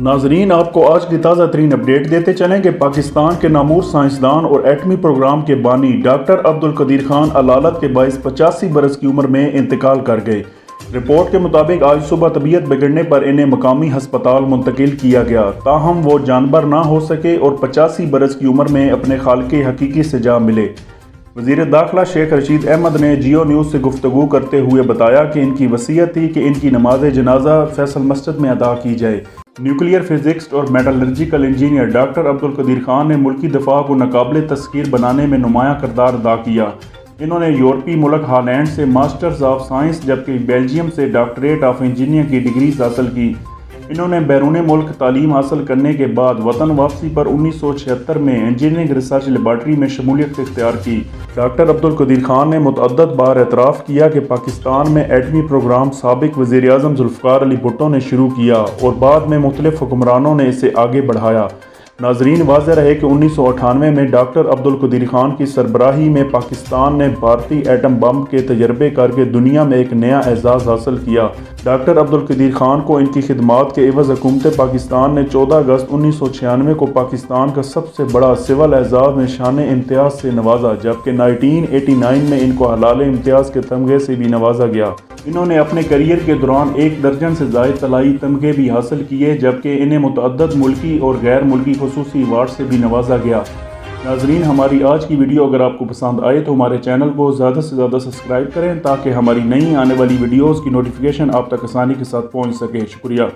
नाजरीन, आपको आज की ताज़ा तरीन अपडेट देते चलें कि पाकिस्तान के नामूर साइंसदान और एटमी प्रोग्राम के बानी डॉक्टर अब्दुल कदीर खान अलालत के बाइस 85 बरस की उम्र में इंतकाल कर गए। रिपोर्ट के मुताबिक आज सुबह तबीयत बिगड़ने पर इन्हें मकामी हस्पताल मुंतकिल किया गया, ताहम वो जानबर ना हो सके और 85 बरस की उम्र में अपने खालिक हकीकी से जा मिले। वज़ीर दाखिला शेख रशीद अहमद ने जियो न्यूज़ से गुफ्तगू करते हुए बताया कि इनकी वसीयत थी कि इनकी नमाज जनाजा फैसल मस्जिद में अदा की जाए। न्यूक्लियर फिजिक्स और metallurgical engineer doctor Abdul Qadeer Khan ने मुल्की दफा को नाकाबिल तस्खीर बनाने में नुमायां किरदार अदा किया। इन्होंने यूरोपीय मुल्क हॉलैंड से मास्टर्स ऑफ साइंस जबकि बेल्जियम से डॉक्टरेट ऑफ इंजीनियर की डिग्रीज हासिल की। इन्होंने बैरून मुल्क तालीम हासिल करने के बाद वतन वापसी पर 1976 में इंजीनियरिंग रिसर्च लेबार्ट्री में शमूलियत इख्तियार की। डॉक्टर अब्दुल कदीर खान ने मुतअद्दिद बार एतराफ़ किया कि पाकिस्तान में एटमी प्रोग्राम साबिक वज़ीर आज़म ज़ुल्फ़िकार अली भुट्टो ने शुरू किया और बाद में मुख्तलिफ हुक्मरानों ने इसे आगे बढ़ाया। नाजरीन, वाज़ेह रहे कि 1998 में डॉक्टर अब्दुल कदीर खान की सरबराही में पाकिस्तान ने भारतीय एटम बम के तजर्बे करके दुनिया में एक नया एजाज़ हासिल किया। डॉक्टर अब्दुल कदीर खान को इनकी खिदमात के एवज़ हुकूमत पाकिस्तान ने 14 अगस्त 1996 को पाकिस्तान का सबसे बड़ा सिविल एजाज़ निशान इम्तियाज़ से नवाजा, जबकि 1989 में इनको हलाल इम्तियाज़ के तमगे से भी नवाजा गया। इन्होंने अपने करियर के दौरान 1 दर्जन से ज़ायद तलाई तमगे भी हासिल किए, जबकि इन्हें मुतअद्दिद मुल्की और गैर मुल्की खुसूसी अवार्ड से भी नवाजा गया। नाजरीन, हमारी आज की वीडियो अगर आपको पसंद आए तो हमारे चैनल को ज़्यादा से ज़्यादा सब्सक्राइब करें ताकि हमारी नई आने वाली वीडियोज़ की नोटिफिकेशन आप तक आसानी के साथ पहुँच सके। शुक्रिया।